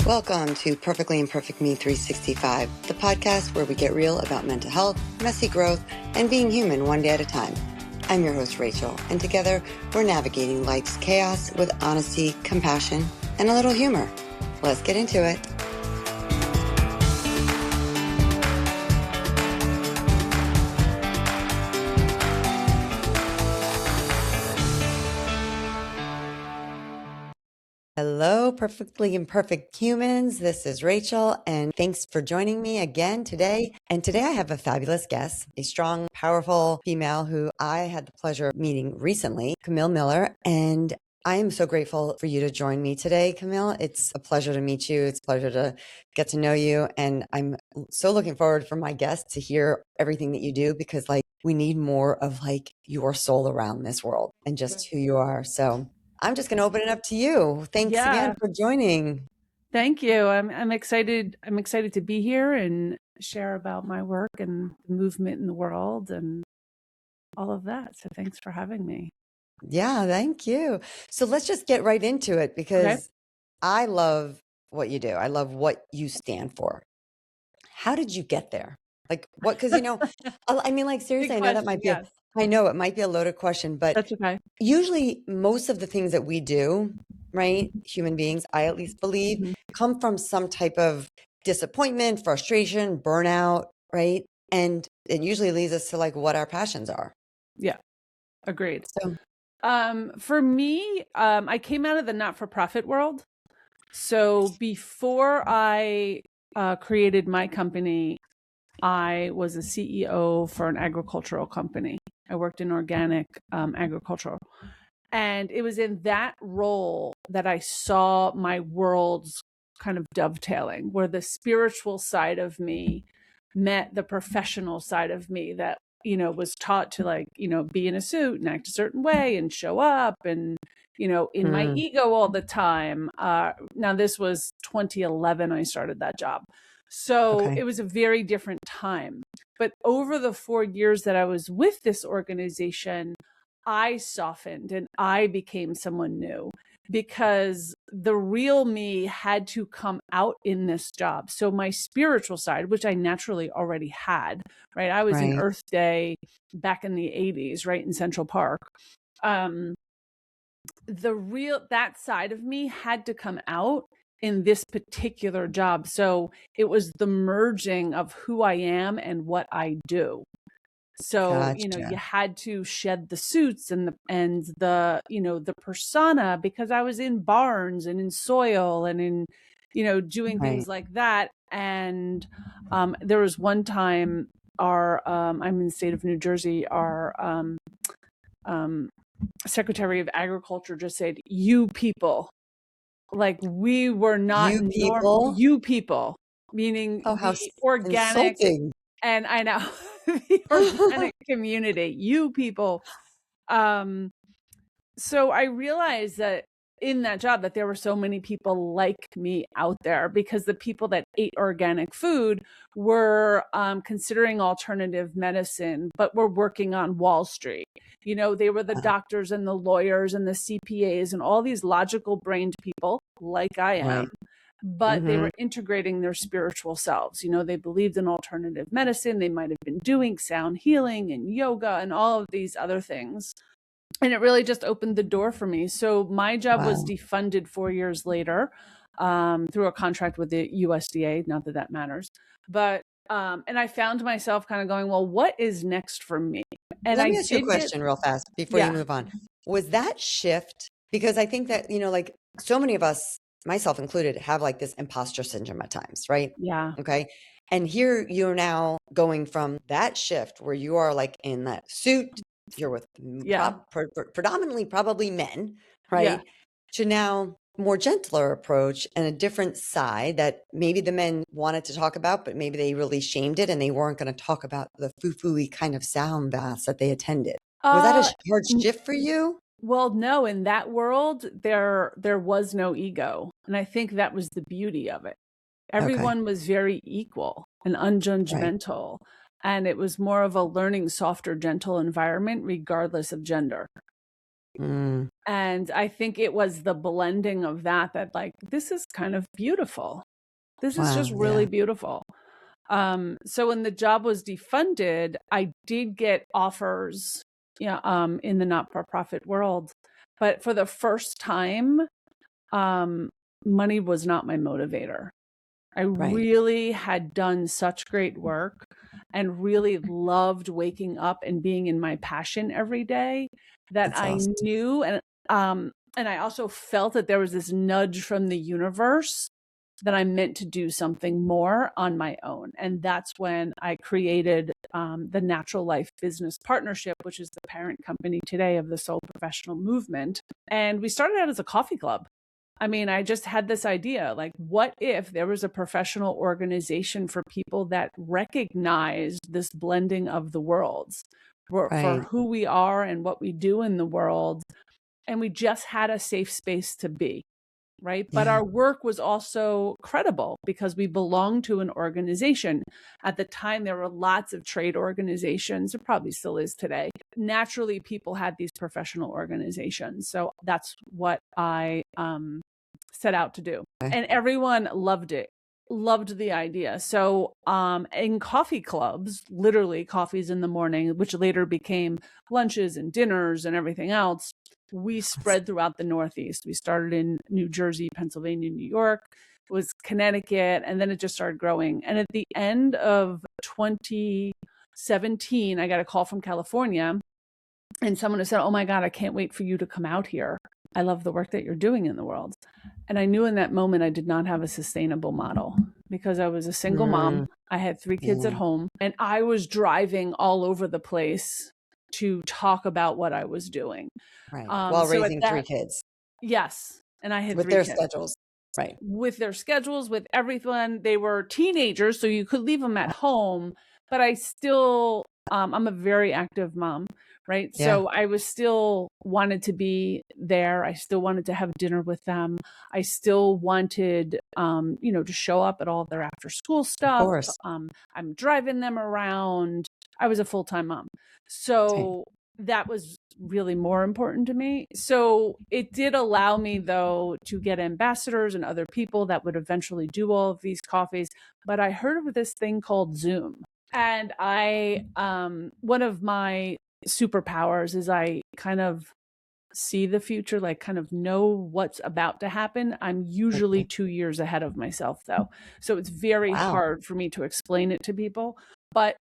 Welcome to Perfectly Imperfect Me 365, the podcast where we get real about mental health, messy growth, and being human one day at a time. I'm your host, Rachel, and together we're navigating life's chaos with honesty, compassion, and a little humor. Let's get into it. Hello, perfectly imperfect humans. This is Rachel, and thanks for joining me again today. And today I have a fabulous guest, a strong, powerful female who I had the pleasure of meeting recently, Camille Miller. And I am so grateful for you to join me today, Camille. It's a pleasure to meet you. It's a pleasure to get to know you. And I'm so looking forward for my guests to hear everything that you do, because we need more of your soul around this world and just who you are. So I'm just going to open it up to you. Thanks again for joining. Thank you. I'm excited. I'm excited to be here and share about my work and the movement in the world and all of that. So thanks for having me. Yeah, thank you. So let's just get right into it, because I love what you do. I love what you stand for. How did you get there? Because, seriously, I know that might be, I know it might be a loaded question, but that's okay. Usually most of the things that we do, right, human beings, I at least believe, come from some type of disappointment, frustration, burnout, right? And it usually leads us to what our passions are. Yeah, agreed. So, for me, I came out of the not-for-profit world. So before I created my company, I was a CEO for an agricultural company. I worked in organic agriculture. And it was in that role that I saw my worlds kind of dovetailing, where the spiritual side of me met the professional side of me that, was taught to be in a suit and act a certain way and show up and, in my ego all the time. Now, this was 2011, I started that job. So It was a very different time. But over the 4 years that I was with this organization, I softened and I became someone new, because the real me had to come out in this job. So my spiritual side, which I naturally already had, right? I was in Earth Day back in the 80s, right in Central Park. That side of me had to come out in this particular job. So it was the merging of who I am and what I do. So, gotcha. You had to shed the suits and the persona, because I was in barns and in soil and in, doing things like that. And there was one time I'm in the state of New Jersey, our Secretary of Agriculture just said, "You people." We were not normal. You people, meaning how organic. insulting. And I know the organic community, you people. So I realized that in that job that there were so many people like me out there, because the people that ate organic food were considering alternative medicine, but were working on Wall Street. They were the doctors and the lawyers and the CPAs and all these logical brained people like I am. But they were integrating their spiritual selves. They believed in alternative medicine. They might have been doing sound healing and yoga and all of these other things. And it really just opened the door for me. So my job was defunded 4 years later through a contract with the USDA. Not that that matters. But and I found myself kind of going, well, what is next for me? And Let me ask you a question real fast before you move on. Was that shift? Because I think that, so many of us, myself included, have this imposter syndrome at times, right? Yeah. Okay. And here you're now going from that shift where you are in that suit, you're with predominantly probably men, right? To now more gentler approach and a different side that maybe the men wanted to talk about, but maybe they really shamed it and they weren't going to talk about the foo-foo-y kind of sound baths that they attended. Was that a hard shift for you? Well, no, in that world, there was no ego. And I think that was the beauty of it. Everyone was very equal and unjudgmental. And it was more of a learning, softer, gentle environment, regardless of gender. Mm, And I think it was the blending of that like, this is kind of beautiful. This is just wow. Yeah. really beautiful. So when the job was defunded, I did get offers, yeah, in the not-for-profit world. But for the first time, um, money was not my motivator. I Right. really had done such great work and really loved waking up and being in my passion every day that That's I awesome. knew, and I also felt that there was this nudge from the universe that I meant to do something more on my own. And that's when I created the Natural Life Business Partnership, which is the parent company today of the Soul Professional Movement. And we started out as a coffee club. I mean, I just had this idea, like, what if there was a professional organization for people that recognized this blending of the worlds for Right. who we are and what we do in the world, and we just had a safe space to be, right? But Yeah. our work was also credible because we belonged to an organization. At the time, there were lots of trade organizations. There probably still is today. Naturally, people had these professional organizations. So that's what I set out to do. Okay. And everyone loved it, loved the idea. So in coffee clubs, literally coffees in the morning, which later became lunches and dinners and everything else, we spread throughout the Northeast. We started in New Jersey, Pennsylvania, New York, it was Connecticut, and then it just started growing. And at the end of 2017, I got a call from California, and someone had said, "Oh my God, I can't wait for you to come out here. I love the work that you're doing in the world." And I knew in that moment I did not have a sustainable model because I was a single Mm, mom. I had 3 kids at yeah. home, and I was driving all over the place to talk about what I was doing. Right. While So at raising three that, kids yes. And I had with three their kids schedules. Right. with their schedules, with everyone. They were teenagers, so you could leave them at home, but I still, I'm a very active mom, right? Yeah. So I was still wanted to be there. I still wanted to have dinner with them. I still wanted, to show up at all of their after school Of stuff. course. I'm driving them around. I was a full-time mom. Same. So that was really more important to me. So it did allow me, though, to get ambassadors and other people that would eventually do all of these coffees. But I heard of this thing called Zoom. And one of my superpowers is I kind of see the future, like kind of know what's about to happen. I'm usually Okay. 2 years ahead of myself, though. So it's very Wow. hard for me to explain it to people. But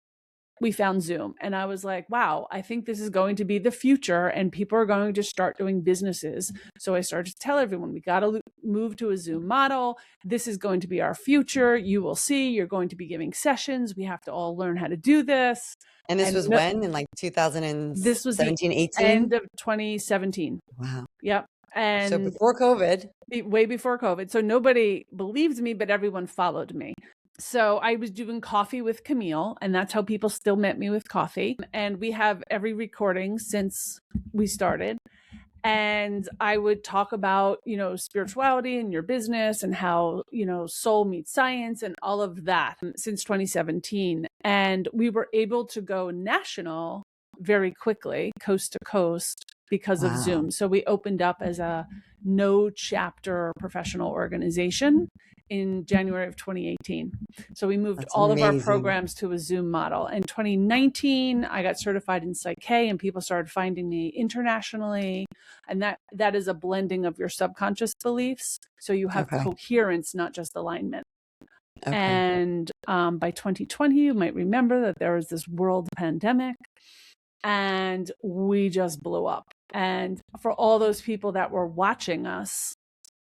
we found Zoom, and I was like, wow, I think this is going to be the future and people are going to start doing businesses. So I started to tell everyone, we got to move to a Zoom model. This is going to be our future. You will see, you're going to be giving sessions. We have to all learn how to do this. And this And was when? In like this was the 2017, 18? end of 2017. Wow. Yep. So And before COVID. way before COVID. So nobody believed me, but everyone followed me. So I was doing coffee with Camille, and that's how people still met me, with coffee. And we have every recording since we started. And I would talk about, spirituality and your business and how, soul meets science and all of that since 2017. And we were able to go national very quickly, coast to coast, because of Wow. Zoom. So we opened up as a no chapter professional organization in January of 2018. So we moved That's all of our amazing. programs to a Zoom model. In 2019, I got certified in Psych-K, and people started finding me internationally. And that is a blending of your subconscious beliefs. So you have Okay. coherence, not just alignment. Okay. And by 2020, you might remember that there was this world pandemic, and we just blew up. And for all those people that were watching us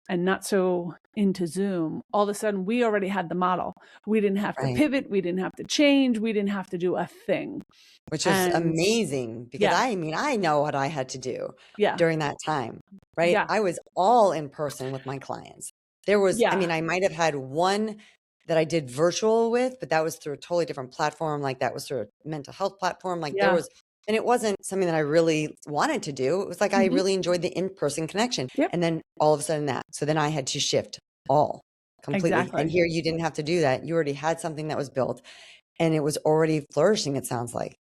and not so into Zoom, all of a sudden we already had the model. We didn't have to Right. pivot. We didn't have to change. We didn't have to do a thing. Which is And amazing because yeah, I know what I had to do yeah, during that time, right? yeah, I was all in person with my clients. yeah, I might have had one that I did virtual with, but that was through a totally different platform. Like that was through a mental health platform. yeah. And it wasn't something that I really wanted to do. It was like I Hmm. really enjoyed the in-person connection. Yep, And then all of a sudden so then I had to shift all completely. And exactly. here you didn't have to do that. You already had something that was built and it was already flourishing, it sounds like.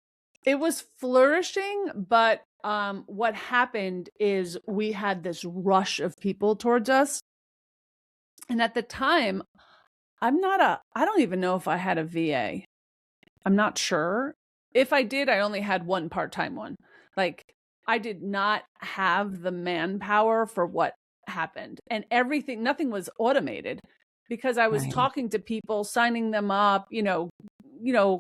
It was flourishing, but what happened is we had this rush of people towards us. And at the time, I don't even know if I had a VA. I'm not sure. If I did, I only had one part-time one. Like, I did not have the manpower for what happened. And nothing was automated because I was Right. talking to people, signing them up,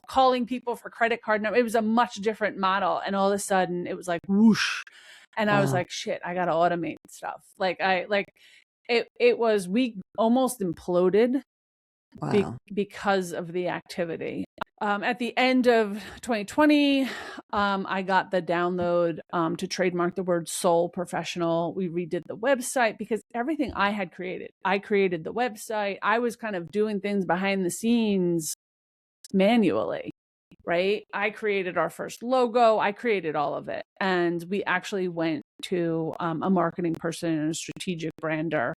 calling people for credit card number. It was a much different model. And all of a sudden it was like whoosh. And I was Wow. like, shit, I gotta automate stuff. We almost imploded Wow. because of the activity. At the end of 2020, I got the download to trademark the word soul professional. We redid the website because everything I had created, I created the website. I was kind of doing things behind the scenes manually, right? I created our first logo. I created all of it. And we actually went to a marketing person and a strategic brander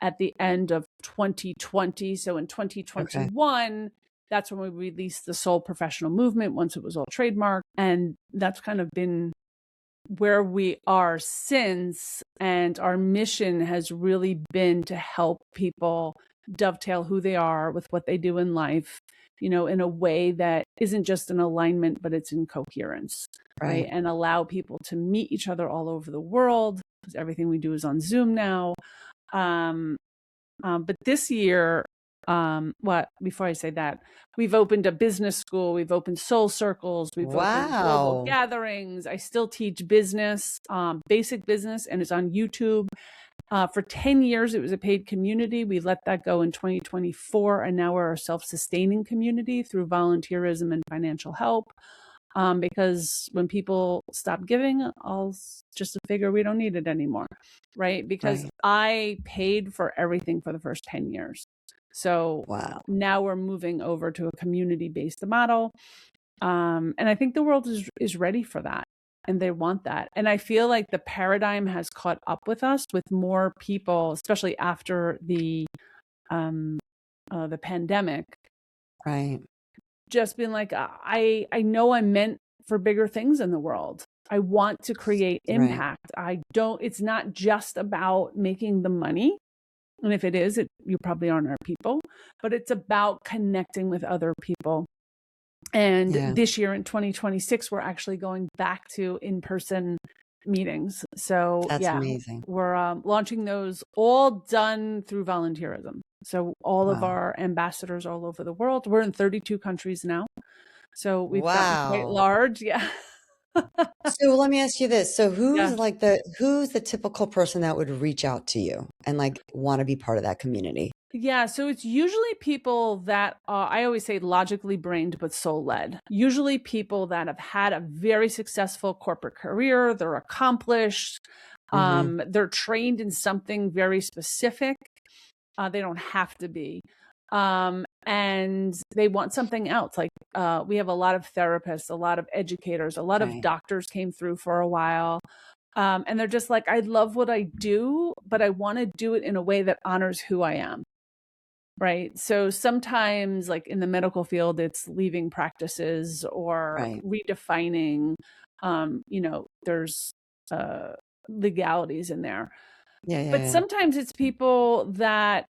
at the end of 2020. So in 2021, that's when we released the Soul Professional Movement once it was all trademarked. And that's kind of been where we are since. And our mission has really been to help people dovetail who they are with what they do in life, in a way that isn't just in alignment, but it's in coherence, right? And allow people to meet each other all over the world, because everything we do is on Zoom now. But this year, before I say that, we've opened a business school, we've opened soul circles, we've opened global gatherings. I still teach business, basic business, and it's on YouTube. For 10 years, it was a paid community. We let that go in 2024, and now we're a self-sustaining community through volunteerism and financial help. Because when people stop giving, I'll just figure we don't need it anymore, right? Because I paid for everything for the first 10 years. So now we're moving over to a community-based model. And I think the world is ready for that. And they want that. And I feel like the paradigm has caught up with us, with more people, especially after the pandemic. Right. Just been like, I know I'm meant for bigger things in the world. I want to create impact. It's not just about making the money. And if it is, you probably aren't our people, but it's about connecting with other people. And this year in 2026, we're actually going back to in-person meetings. So that's amazing. We're launching those, all done through volunteerism. So all of our ambassadors all over the world. We're in 32 countries now. So we've gotten quite large. Yeah. So let me ask you this. So who's the typical person that would reach out to you and want to be part of that community? Yeah. So it's usually people that I always say logically brained, but soul led. Usually people that have had a very successful corporate career. They're accomplished. They're trained in something very specific. They don't have to be. And they want something else. Like we have a lot of therapists, a lot of educators, a lot of doctors came through for a while. And they're just like, I love what I do, but I want to do it in a way that honors who I am. Right. So sometimes like in the medical field, it's leaving practices or redefining, there's legalities in there. But sometimes it's people that,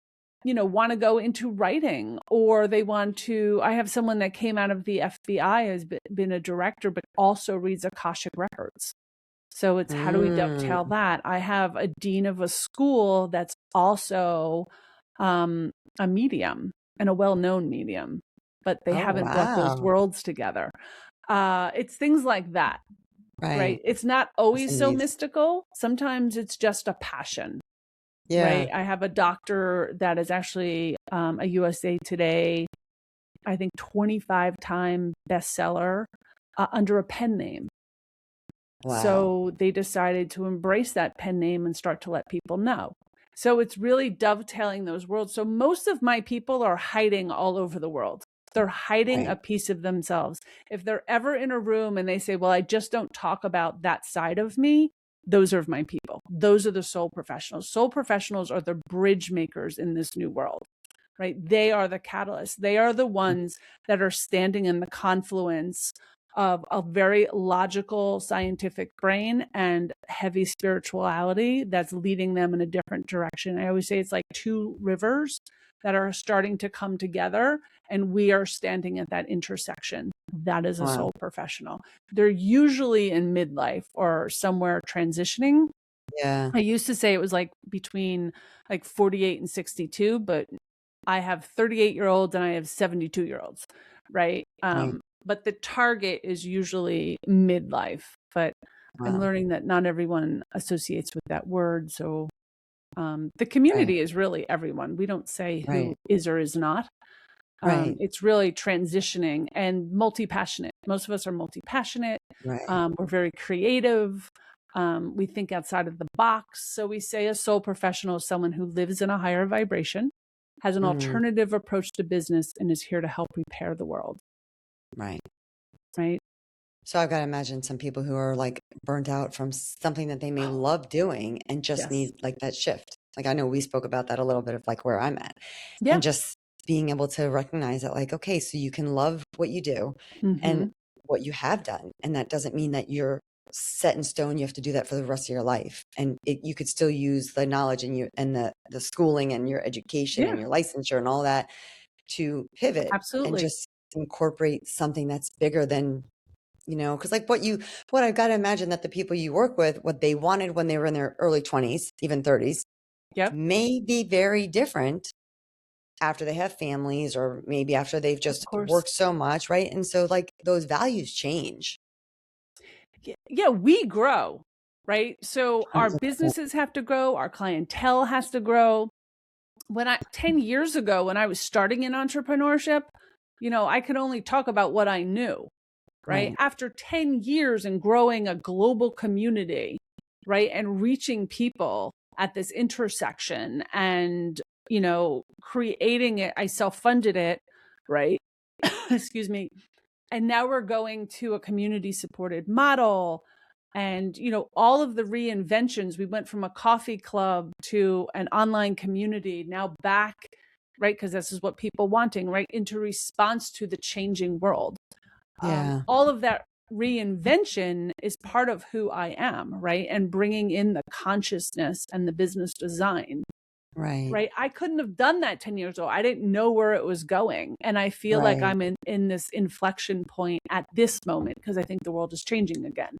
want to go into writing, or they want to, I have someone that came out of the FBI, has been a director, but also reads Akashic records. So it's how do we dovetail that? I have a dean of a school that's also a medium, and a well-known medium, but they haven't brought those worlds together. It's things like that. Right. It's not always so mystical. Sometimes it's just a passion. Right. I have a doctor that is actually a USA Today, I think 25-time bestseller under a pen name. So they decided to embrace that pen name and start to let people know. So it's really dovetailing those worlds. So most of my people are hiding all over the world. They're hiding a piece of themselves. If they're ever in a room and they say, well, I just don't talk about that side of me, those are my people. Those are the soul professionals. Soul professionals are the bridge makers in this new world, right? They are the catalysts. They are the ones that are standing in the confluence of a very logical scientific brain and heavy spirituality that's leading them in a different direction. I always say it's like two rivers that are starting to come together, and we are standing at that intersection. That is a Wow. soul professional. They're usually in midlife or somewhere transitioning. Yeah. I used to say it was like between like 48 and 62, but I have 38-year-olds and I have 72-year-olds, right? Right. But the target is usually midlife. But I'm Wow. learning that not everyone associates with that word. So the Right. community is really everyone. We don't say who Right. is or is not. Right. It's really transitioning and multi-passionate. Most of us are multi-passionate. Right. We're very creative. We think outside of the box. So we say a soul professional is someone who lives in a higher vibration, has an Mm, alternative approach to business, and is here to help repair the world. right. Right? So I've got to imagine some people who are like burnt out from something that they may love doing and just Yes. need like that shift. Like I know we spoke about that a little bit of like where I'm at Yeah. and just being able to recognize that like, okay, so you can love what you do and Mm-hmm. what you have done. And that doesn't mean that you're set in stone. You have to do that for the rest of your life. And you could still use the knowledge and you and the schooling and your education Yeah, and your licensure and all that to pivot and absolutely. just incorporate something that's bigger than because like what I've got to imagine that the people you work with, what they wanted when they were in their early 20s, even 30s, Yep. may be very different after they have families or maybe after they've Of just course. worked so much, right? And so like those values change. Yeah, we grow, right? So our 100%. businesses have to grow, our clientele has to grow. 10 years ago, when I was starting in entrepreneurship, I could only talk about what I knew, right? Right. After 10 years and growing a global community, right? And reaching people at this intersection and, creating it, I self-funded it, right? Excuse me. And now we're going to a community supported model. And, all of the reinventions, we went from a coffee club to an online community, now back, right? Because this is what people wanting, right? Into response to the changing world. Yeah. All of that reinvention is part of who I am, right? And bringing in the consciousness and the business design, Right. right? I couldn't have done that 10 years ago. I didn't know where it was going. And I feel like Right. I'm in this inflection point at this moment because I think the world is changing again.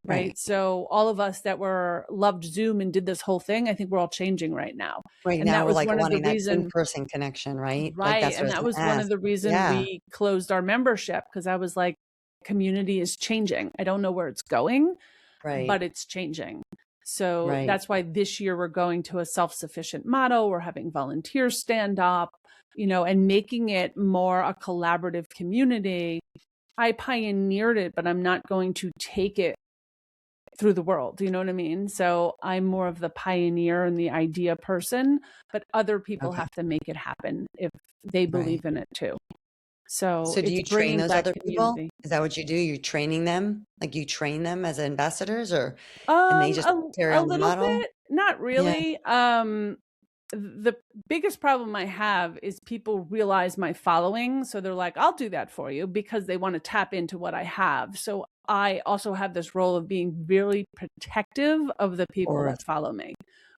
Right. Right. So all of us that were loved Zoom and did this whole thing, I think we're all changing right now. Right And now that we're was like one of the wanting that reason, in-person connection, right? Like right. that's what And I was that going was to one of ask. the reason Yeah. we closed our membership because I was like, community is changing. I don't know where it's going, Right. but it's changing. So Right. that's why this year we're going to a self-sufficient model. We're having volunteers stand up, and making it more a collaborative community. I pioneered it, but I'm not going to take it through the world. You know what I mean? So I'm more of the pioneer and the idea person, but other people Okay. have to make it happen if they Right. believe in it too. So So do it's you train bringing those back other people? community. Is that what you do? You're training them? Like you train them as ambassadors and they just carry A on the little model? bit, not Yeah. really. The biggest problem I have is people realize my following. So they're like, I'll do that for you because they want to tap into what I have. So I also have this role of being very protective of the people Or that follow me.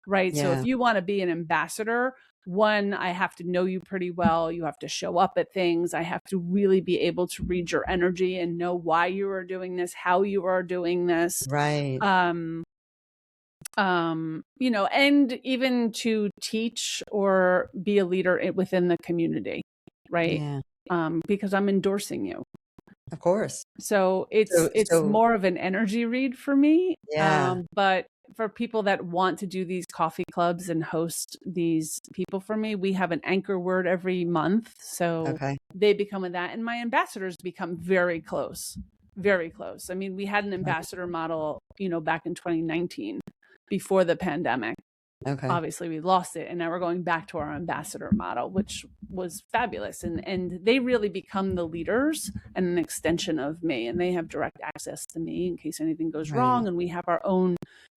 Right. So yeah. if you want to be an ambassador, one, I have to know you pretty well. You have to show up at things. I have to really be able to read your energy and know why you are doing this, how you are doing this. Right. Um, and even to teach or be a leader within the community, right? Yeah. Because I'm endorsing you. Of course. So it's So more of an energy read for me. yeah. But for people that want to do these coffee clubs and host these people for me, we have an anchor word every month. So Okay. they become with that. And my ambassadors become very close, very close. I mean, we had an Right. ambassador model, back in 2019 before the pandemic. Okay. Obviously we lost it, and now we're going back to our ambassador model, which was fabulous. And they really become the leaders and an extension of me, and they have direct access to me in case anything goes Right. wrong. And we have our own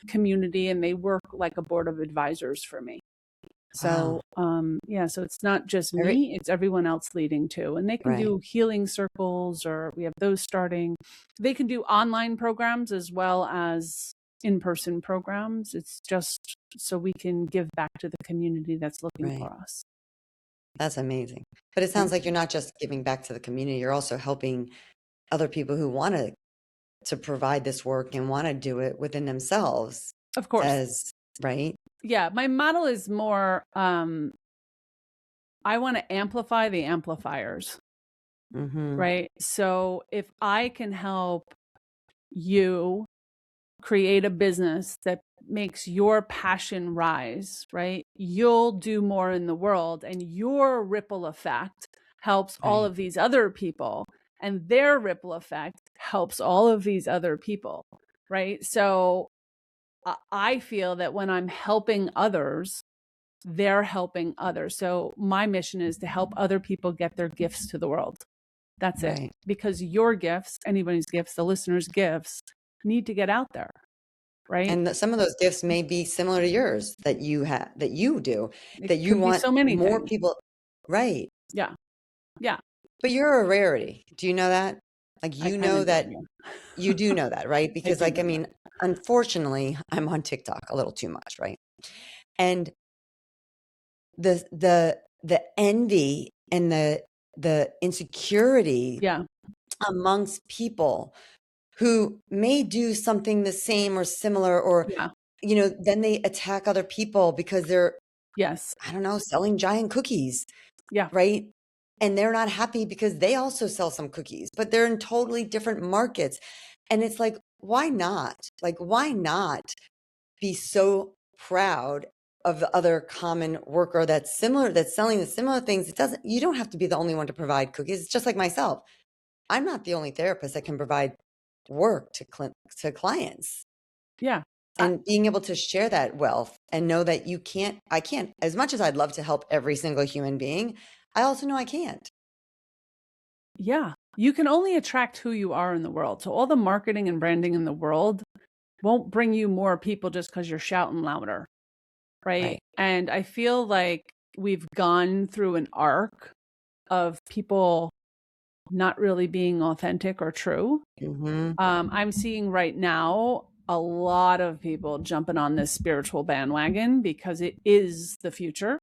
community, and they work like a board of advisors for me. So, so it's not just Every, me, it's everyone else leading too. And they can right. do healing circles, or we have those starting. They can do online programs as well as in-person programs. It's just so we can give back to the community that's looking Right. for us. That's amazing. But it sounds Thank like you. you're not just giving back to the community, you're also helping other people who want to provide this work and want to do it within themselves Of course. as, right? Yeah, my model is more I want to amplify the amplifiers, Mm-hmm. right? So if I can help you create a business that makes your passion rise, right? You'll do more in the world, and your ripple effect helps all Right. of these other people, and their ripple effect helps all of these other people, right? So I feel that when I'm helping others, they're helping others. So my mission is to help other people get their gifts to the world. That's it. Right. Because your gifts, anybody's gifts, the listener's gifts, need to get out there, right? And some of those gifts may be similar to yours that you have, that you do, It that you could be want so many more things. people. Right. Yeah. Yeah. But you're a rarity. Do you know that? Like, I you kind know of do. that Yeah. you do know that, right? I Because do like, I know that. mean, unfortunately, I'm on TikTok a little too much, right? And the envy and the insecurity Yeah. amongst people who may do something the same or similar, or Yeah. then they attack other people because they're, Yes. I don't know, selling giant cookies, Yeah. right? And they're not happy because they also sell some cookies, but they're in totally different markets. And it's like, why not? Like, why not be so proud of the other common worker that's similar, that's selling the similar things? You don't have to be the only one to provide cookies. It's just like myself. I'm not the only therapist that can provide work to clients. Yeah. And being able to share that wealth and know that I can't, as much as I'd love to help every single human being, I also know I can't. Yeah. You can only attract who you are in the world. So all the marketing and branding in the world won't bring you more people just because you're shouting louder. Right. Right. And I feel like we've gone through an arc of people not really being authentic or true. Mm-hmm. I'm seeing right now a lot of people jumping on this spiritual bandwagon because it is the future,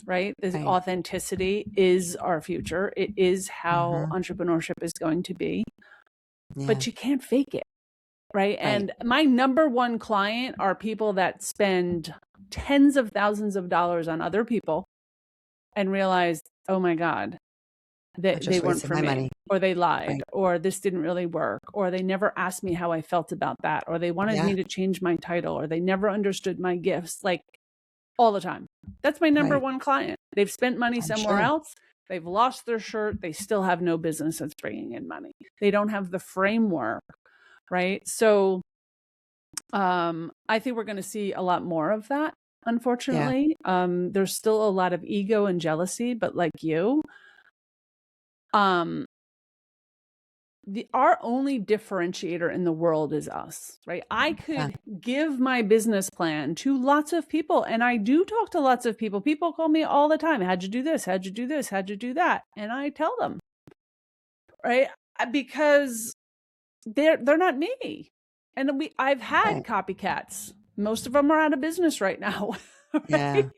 right? This Right. authenticity is our future. It is how Mm-hmm. entrepreneurship is going to be, Yeah. but you can't fake it, right? Right. And my number one client are people that spend tens of thousands of dollars on other people and realize, oh my God, I they just weren't wasted for my me, money. or they lied, Right. or this didn't really work, or they never asked me how I felt about that, or they wanted Yeah. me to change my title, or they never understood my gifts, like all the time. That's my number Right. one client. They've spent money I'm somewhere sure. else. They've lost their shirt. They still have no business that's bringing in money. They don't have the framework, right? So I think we're going to see a lot more of that, Yeah. unfortunately. There's still a lot of ego and jealousy, but like you, um, our only differentiator in the world is us, right? I Yeah. could give my business plan to lots of people, and I do talk to lots of people. People call me all the time. How'd you do this? How'd you do this? How'd you do that? And I tell them, right? Because they're not me. And I've had Right. copycats. Most of them are out of business right now, Yeah. right?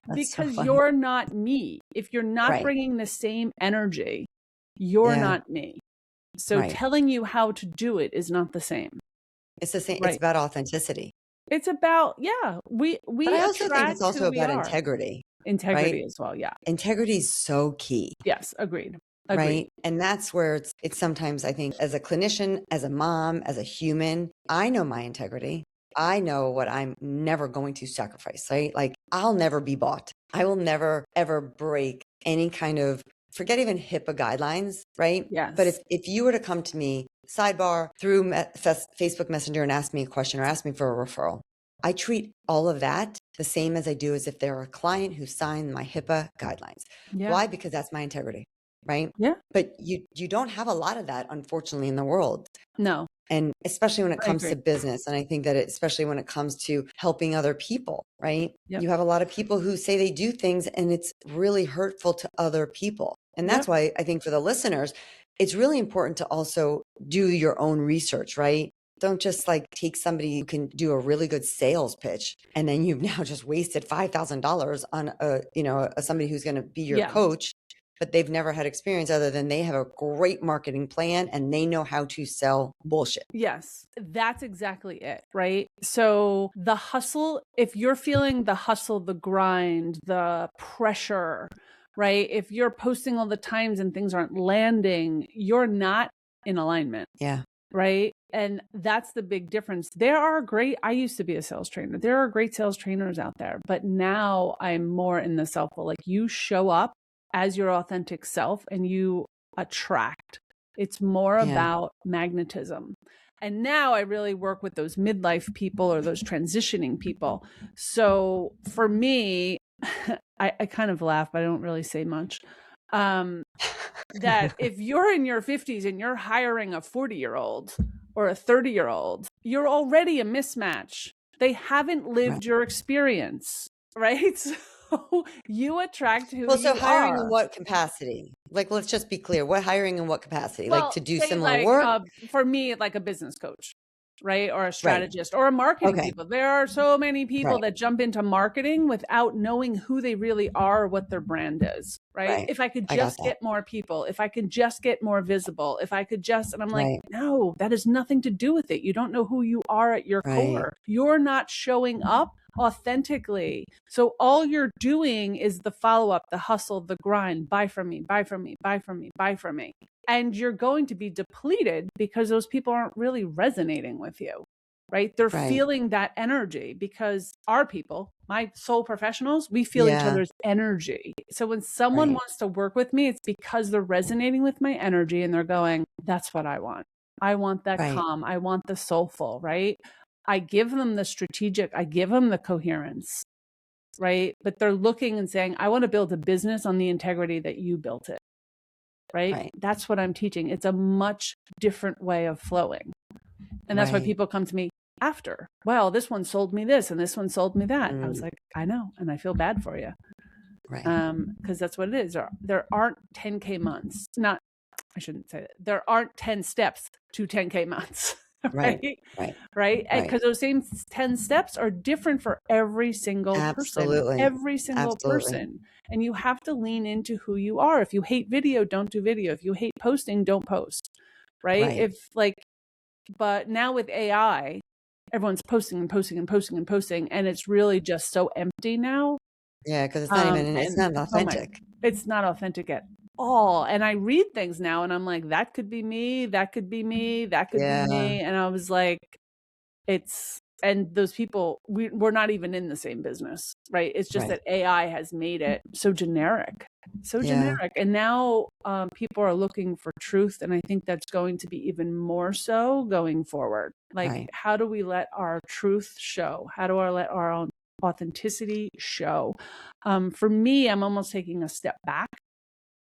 That's so Because funny. you're not me. If you're not Right. bringing the same energy, you're Yeah. not me. So Right. telling you how to do it is not the same. It's the same. It's Right. about authenticity. It's about, we But I also think it's attract who also we about are. integrity, Integrity right? as well. Yeah. Integrity is so key. Yes. Agreed. Agreed. Right. And that's where it's sometimes, I think, as a clinician, as a mom, as a human, I know my integrity. I know what I'm never going to sacrifice, right? Like, I'll never be bought. I will never, ever break any kind of, forget even HIPAA guidelines, right? But Yes. if you were to come to me, sidebar, through Facebook Messenger and ask me a question or ask me for a referral, I treat all of that the same as I do as if they're a client who signed my HIPAA guidelines. Yeah. Why? Because that's my integrity. Right. Yeah. But you don't have a lot of that, unfortunately, in the world. No. And especially when it I comes agree. to business. And I think that especially when it comes to helping other people, right? Yep. You have a lot of people who say they do things and it's really hurtful to other people. And that's Yep. why I think for the listeners, it's really important to also do your own research, right? Don't just like take somebody who can do a really good sales pitch and then you've now just wasted $5,000 on somebody who's going to be your Yeah. coach, but they've never had experience other than they have a great marketing plan and they know how to sell bullshit. Yes, that's exactly it, right? So the hustle, if you're feeling the hustle, the grind, the pressure, right? If you're posting all the times and things aren't landing, you're not in alignment. Yeah. Right. And that's the big difference. I used to be a sales trainer. There are great sales trainers out there, but now I'm more in the self. Like you show up as your authentic self and you attract. It's more about magnetism. And now I really work with those midlife people or those transitioning people. So for me, I kind of laugh, but I don't really say much. That if you're in your 50s and you're hiring a 40-year-old or a 30-year-old, you're already a mismatch. They haven't lived your experience, right? So you attract who Well, so you hiring in are. what capacity? Like, let's just be clear. What hiring in what capacity? Like Well, to do say similar like work? for me, like a business coach, right? Or a Right. strategist or a marketing Okay. people. There are so many people Right. that jump into marketing without knowing who they really are, or what their brand is, right? Right. If I could I got just that. get more people, if I could just get more visible, if I could just, and I'm like, Right. no, that has nothing to do with it. You don't know who you are at your Right. core. You're not showing up authentically. So all you're doing is the follow up, the hustle, the grind, buy from me, buy from me, buy from me, buy from me. And you're going to be depleted because those people aren't really resonating with you, right? They're Right. feeling that energy because our people, my soul professionals, we feel each Yeah. other's energy. So when someone Right. wants to work with me, it's because they're resonating with my energy and they're going, that's what I want. I want that Right. calm. I want the soulful, right? I give them the strategic, I give them the coherence, right? But they're looking and saying, I want to build a business on the integrity that you built it, right? Right. That's what I'm teaching. It's a much different way of flowing. And that's why Right. people come to me after. Well, this one sold me this and this one sold me that. I was like, I know. And I feel bad for you. Right. Because that's what it is. There aren't 10K months. I shouldn't say that. There aren't 10 steps to 10K months. Right. Right. Right. Right. Right. Because those same 10 steps are different for every single person, Absolutely. every single Absolutely. person. And you have to lean into who you are. If you hate video, don't do video. If you hate posting, don't post. Right. Right. But now with AI, everyone's posting and posting and posting and posting. And it's really just so empty now. Yeah. Because it's not even, it's not authentic. It's not authentic at all. And I read things now and I'm like, that could be me. That could be me. That could be me. And I was like, and those people, we're not even in the same business, right? It's just that AI has made it so generic. And now people are looking for truth. And I think that's going to be even more so going forward. Like, how do we let our truth show? How do I let our own authenticity show? For me, I'm almost taking a step back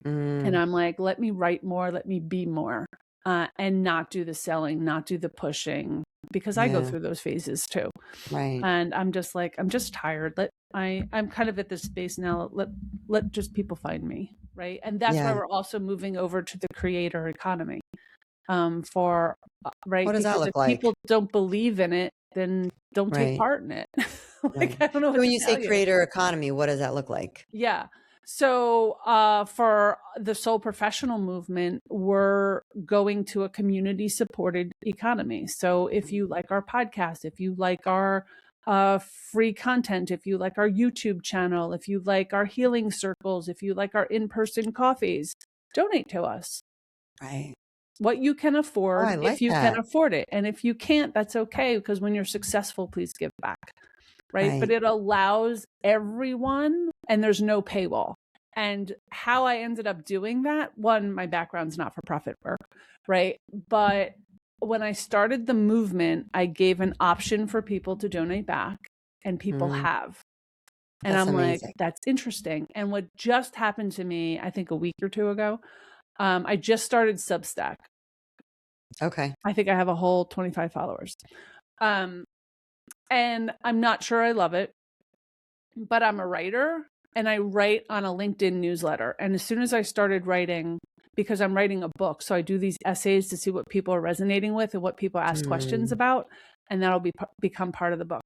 and I'm like, let me write more, let me be more, and not do the selling, not do the pushing, because I go through those phases too. Right. And I'm just like, I'm just tired. I'm kind of at this space now. Let just people find me. Right. And that's why we're also moving over to the creator economy. Right. What does that Because look if like? people don't believe in it, then don't take part in it. I don't know what when to you tell say creator economy, what does that look like? Yeah. So for the soul professional movement, we're going to a community supported economy. So if you like our podcast, if you like our free content, if you like our YouTube channel, if you like our healing circles, if you like our in-person coffees, donate to us. Right. What you can afford, I like if you that. can afford it. And if you can't, that's okay, because when you're successful, please give back. Right. But it allows everyone, and there's no paywall. And how I ended up doing that, one, my background's not for profit work, right? But when I started the movement, I gave an option for people to donate back, and people have. And That's I'm amazing. like, that's interesting. And what just happened to me, I think a week or two ago, I just started Substack. Okay. I think I have a whole 25 followers. And I'm not sure I love it, but I'm a writer and I write on a LinkedIn newsletter. And as soon as I started writing, because I'm writing a book, so I do these essays to see what people are resonating with and what people ask questions about, and that'll become part of the book.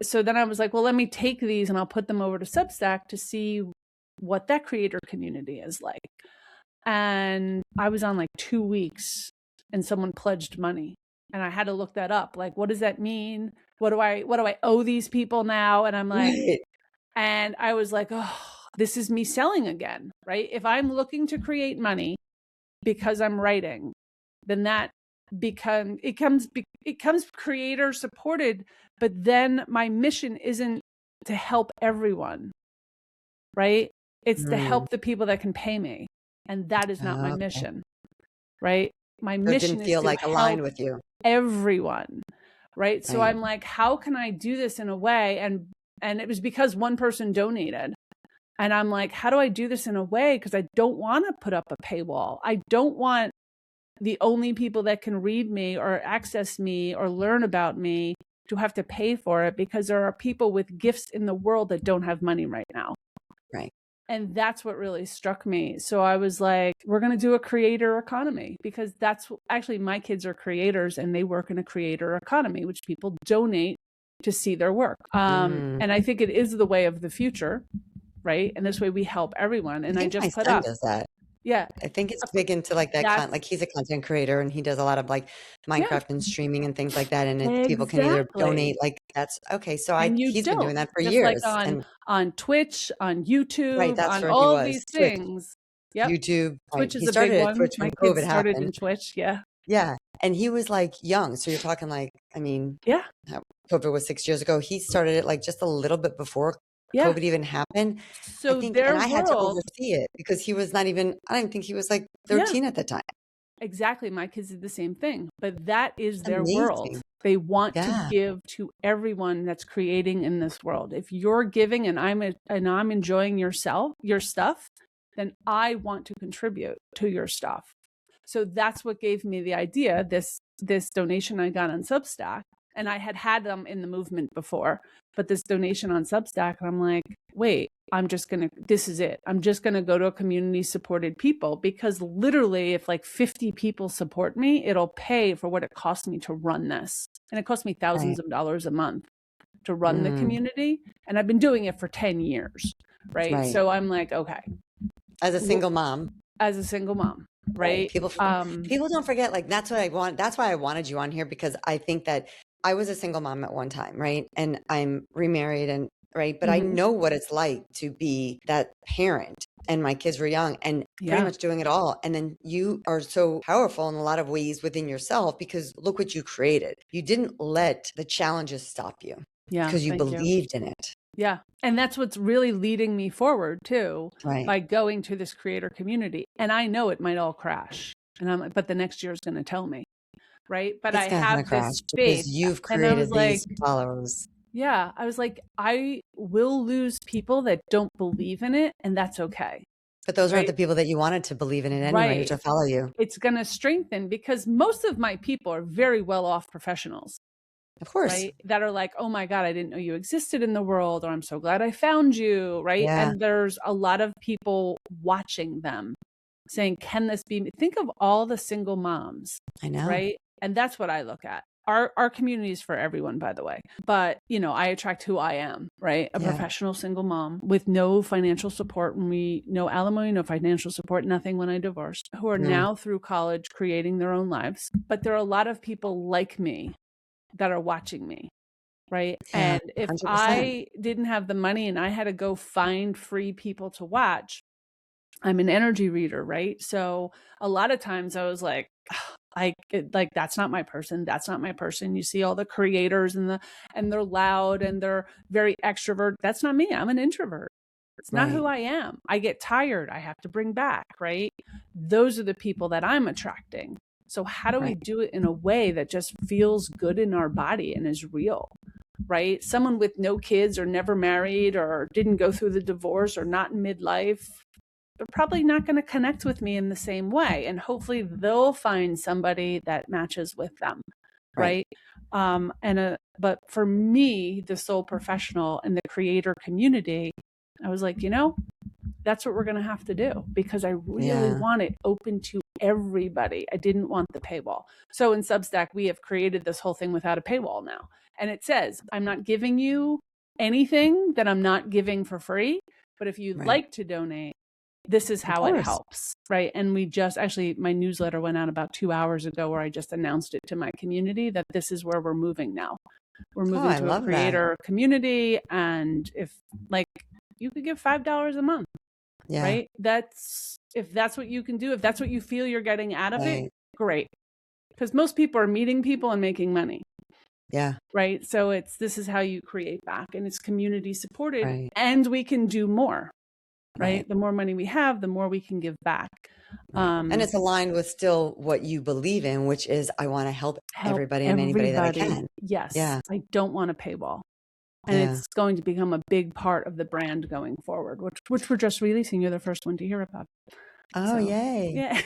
So then I was like, well, let me take these and I'll put them over to Substack to see what that creator community is like. And I was on like 2 weeks and someone pledged money. And I had to look that up. Like, what does that mean? What do I owe these people now? And I'm like, Right. and I was like, oh, this is me selling again, right? If I'm looking to create money because I'm writing, then that it comes creator supported, but then my mission isn't to help everyone, right? It's to help the people that can pay me. And that is not my Okay. mission, right? My So it didn't mission is feel to like aligned help with you. everyone, right? So Right. I'm like, how can I do this in a way? And it was because one person donated. And I'm like, how do I do this in a way? Because I don't want to put up a paywall. I don't want the only people that can read me or access me or learn about me to have to pay for it, because there are people with gifts in the world that don't have money right now. Right. And that's what really struck me. So I was like, we're going to do a creator economy, because that's actually, my kids are creators and they work in a creator economy, which people donate to see their work. And I think it is the way of the future, right? And this way we help everyone. And I I think my just put son up, does that. yeah, I think it's big into like that like he's a content creator and he does a lot of like yeah, Minecraft and streaming and things like that. And people can either exactly. donate, like that's okay. So And you he's been doing don't, that for just like years. And on Twitch, on right, YouTube, that's on where he all of was. these Twitch, things. Yep. YouTube, right. Twitch He is a big started at one. Twitch My when kids COVID started in happened. Twitch. Yeah. Yeah. And he was like young. So you're talking like, I mean, Yeah. COVID was 6 years ago. He started it like just a little bit before Yeah. COVID even happened. I So think, and their I had to world, oversee it because he was not even, I don't think he was like yeah, 13 at the time. exactly. My kids did the same thing, but that is It's their world. amazing. They want to Yeah. give to everyone that's creating in this world. If you're giving and I'm enjoying your stuff, then I want to contribute to your stuff. So that's what gave me the idea, this donation I got on Substack. And I had them in the movement before, but this donation on Substack, and I'm like, wait, this is it. I'm just going to go to a community supported people, because literally if like 50 people support me, it'll pay for what it cost me to run this. And it cost me thousands of dollars a month to run the community. And I've been doing it for 10 years. Right. So I'm like, okay. As a single mom. Right. People don't forget, like, that's what I want. That's why I wanted you on here, because I think that I was a single mom at one time, right? And I'm remarried and right, but I know what it's like to be that parent, and my kids were young and pretty much doing it all. And then you are so powerful in a lot of ways within yourself, because look what you created. You didn't let the challenges stop you. Yeah. Because you believed in it. Yeah. And that's what's really leading me forward too, right, by going to this creator community. And I know it might all crash. And I'm like, but the next year is going to tell me. Right. But it's I have this faith. because you've and I created was like, these followers. Yeah. I was like, I will lose people that don't believe in it. And that's okay. But those aren't the people that you wanted to believe in it anyway, or to follow you. It's going to strengthen, because most of my people are very well off professionals. Of course. Right. That are like, oh my God, I didn't know you existed in the world, or I'm so glad I found you. Right. Yeah. And there's a lot of people watching them saying, can this be me? Think of all the single moms. I know. Right. And that's what I look at. Our community is for everyone, by the way. But, I attract who I am, right? A professional single mom with no financial support no alimony, no financial support, nothing when I divorced, who are now through college creating their own lives. But there are a lot of people like me that are watching me, right? Yeah, and if 100%. I didn't have the money and I had to go find free people to watch, I'm an energy reader, right? So a lot of times I was like, that's not my person. That's not my person. You see all the creators and they're loud and they're very extrovert. That's not me. I'm an introvert. It's not who I am. I get tired. I have to bring back, right? Those are the people that I'm attracting. So how do we do it in a way that just feels good in our body and is real, right? Someone with no kids or never married or didn't go through the divorce or not in midlife, they're probably not going to connect with me in the same way. And hopefully they'll find somebody that matches with them. Right. But for me, the soul professional and the creator community, I was like, that's what we're going to have to do, because I really want it open to everybody. I didn't want the paywall. So in Substack, we have created this whole thing without a paywall now. And it says, I'm not giving you anything that I'm not giving for free. But if you'd like to donate, this is how it helps. Right. And we just actually, my newsletter went out about 2 hours ago where I just announced it to my community that this is where we're moving now. We're moving to a creator community. And if you could give $5 a month. Yeah. Right. If that's what you can do, if that's what you feel you're getting out of it, great. Because most people are meeting people and making money. Yeah. Right. So this is how you create back, and it's community supported, and we can do more. Right. The more money we have, the more we can give back. And it's aligned with still what you believe in, which is I want to help everybody and anybody that I can. Yes. Yeah. I don't want a paywall. And it's going to become a big part of the brand going forward, which we're just releasing. You're the first one to hear about. Oh, yay. Yeah.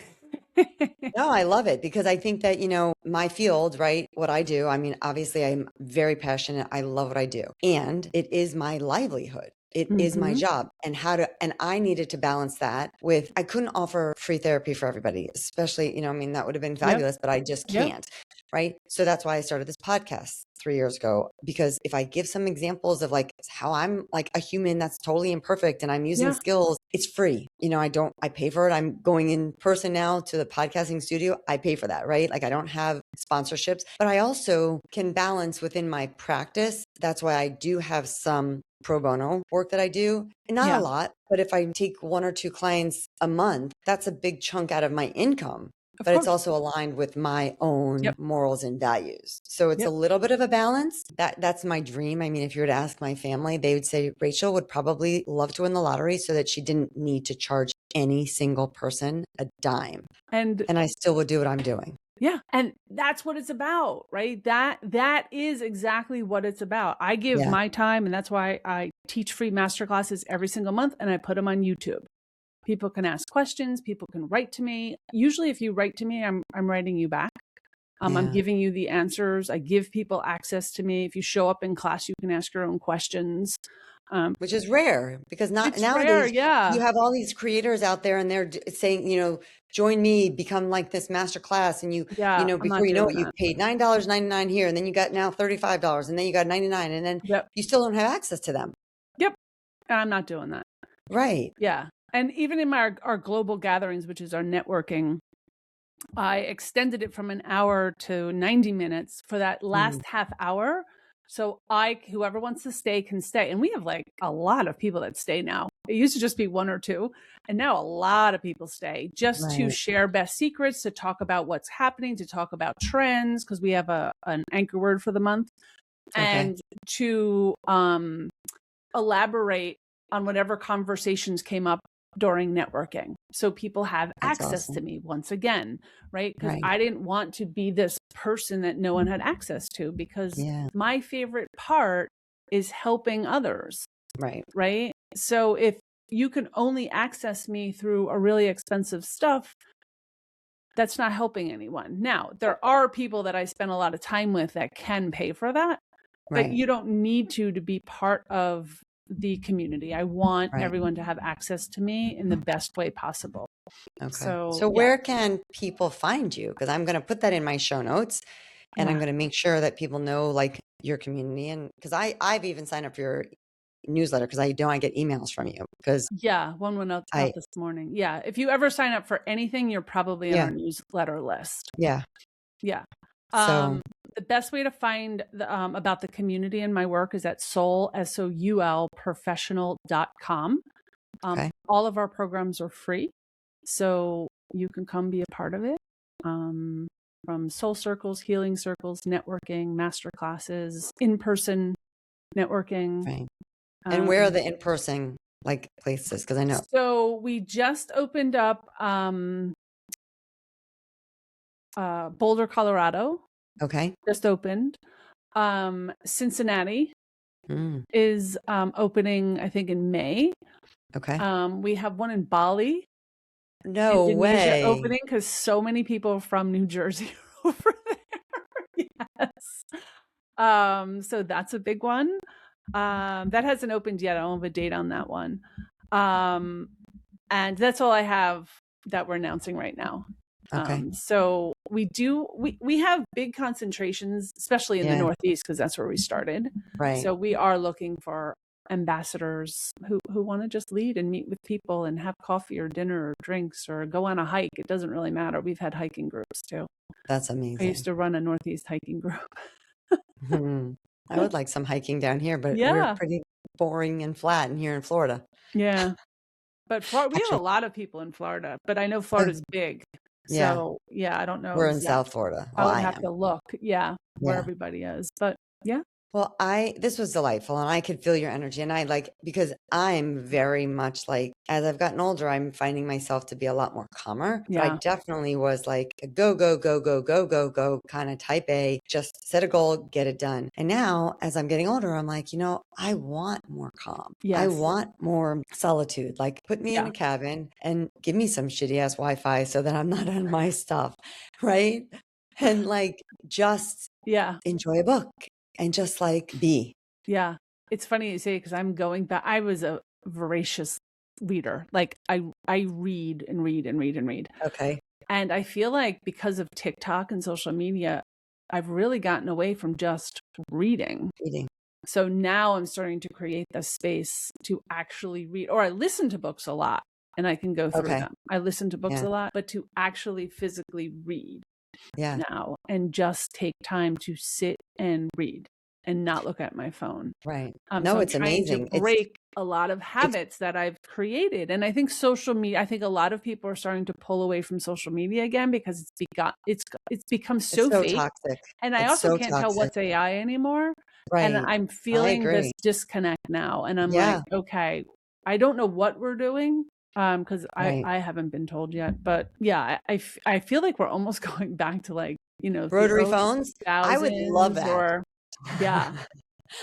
No, I love it, because I think that, my field, right, what I do, I mean, obviously I'm very passionate. I love what I do, and it is my livelihood. It is my job, and I needed to balance that with, I couldn't offer free therapy for everybody, especially, that would have been fabulous, but I just can't. Right. So that's why I started this podcast 3 years ago, because if I give some examples of how I'm a human that's totally imperfect and I'm using skills, it's free. I pay for it. I'm going in person now to the podcasting studio. I pay for that. Right. I don't have sponsorships, but I also can balance within my practice. That's why I do have some pro bono work that I do. Not a lot, but if I take 1 or 2 clients a month, that's a big chunk out of my income. But it's also aligned with my own morals and values. So it's a little bit of a balance. That's my dream. I mean, if you were to ask my family, they would say Rachel would probably love to win the lottery so that she didn't need to charge any single person a dime. And I still would do what I'm doing. Yeah. And that's what it's about, right? That is exactly what it's about. I give my time, and that's why I teach free masterclasses every single month, and I put them on YouTube. People can ask questions. People can write to me. Usually if you write to me, I'm writing you back. I'm giving you the answers. I give people access to me. If you show up in class, you can ask your own questions. Which is rare, because nowadays you have all these creators out there and they're saying, join me, become like this master class. And before you know it, you've paid $9.99 here. And then you got now $35 and then you got $99. And then you still don't have access to them. Yep. And I'm not doing that. Right. Yeah. And even in our global gatherings, which is our networking, I extended it from an hour to 90 minutes for that last half hour. So whoever wants to stay can stay. And we have a lot of people that stay now. It used to just be 1 or 2. And now a lot of people stay just to share best secrets, to talk about what's happening, to talk about trends, because we have an anchor word for the month, and to elaborate on whatever conversations came up during networking. So people have access to me once again, right? Because I didn't want to be this person that no one had access to, because my favorite part is helping others. Right. Right. So if you can only access me through a really expensive stuff, that's not helping anyone. Now, there are people that I spend a lot of time with that can pay for that, but you don't need to be part of the community. I want everyone to have access to me in the best way possible. Okay. So where can people find you? Because I'm going to put that in my show notes, and I'm going to make sure that people know your community. And because I've even signed up for your newsletter, because I know I get emails from you. Because one went out this morning. Yeah. If you ever sign up for anything, you're probably on our newsletter list. Yeah. Yeah. So the best way to find about the community and my work is at soul professional.com. All of our programs are free, so you can come be a part of it. From soul circles, healing circles, networking, master classes, in-person networking. Right. And where are the in-person places? Because I know. So we just opened up Boulder, Colorado. Okay. Just opened. Cincinnati is opening, I think, in May. Okay. Okay. We have one in Bali, No Indonesia way. opening because so many people from New Jersey are over there. Yes. So that's a big one. That hasn't opened yet. I don't have a date on that one. Um, and that's all I have that we're announcing right now. Okay. So we have big concentrations, especially in the Yeah. Northeast, because that's where we started. Right. So we are looking for ambassadors who want to just lead and meet with people and have coffee or dinner or drinks or go on a hike. It doesn't really matter. We've had hiking groups too. That's I used amazing. to run a Northeast hiking group. Hmm. I would like some hiking down here, but we're Yeah. pretty boring and flat in here in Florida. Yeah. But we have Actually, a lot of people in Florida, but I know oh, Florida's big. yeah, So yeah, I don't know we're in exact. South Florida. I Well, would I have am. to look, yeah, where Yeah. everybody is. But yeah, Well, this was delightful and I could feel your energy. And I like, because I'm very much like, as I've gotten older, I'm finding myself to be a lot more calmer, but I yeah, definitely was like a go, go, go, go, go, go, go kind of type A, just set a goal, get it done. And now as I'm getting older, I'm like, I want more calm. I yes, want more solitude. Like put me in yeah, a cabin and give me some shitty ass Wi-Fi so that I'm not on my stuff. Right. And like just yeah, enjoy a book and just like be. yeah. It's funny you say because I'm going back. I was a voracious reader. Like I read and read and read and read. Okay. And I feel like because of TikTok and social media, I've really gotten away from just reading. Eating. So now I'm starting to create the space to actually read, or I listen to books a lot and I can go through Okay. them. I listen to books Yeah. a lot, but to actually physically read Yeah. now and just take time to sit and read and not look at my phone. Right. So No, I'm it's trying to amazing. break a lot of It's, habits that I've created. And I think social media, I think a lot of people are starting to pull away from social media again because it's become it's so so fake. toxic. And I It's also so can't tell toxic. what's AI anymore. And Right. I'm I feeling this agree. disconnect now. And I'm like, Yeah. okay, I don't know what we're doing because Right. I haven't been told yet. But yeah, I feel like we're almost going back to like, the Rotary early phones. I would love 2000s that. or yeah.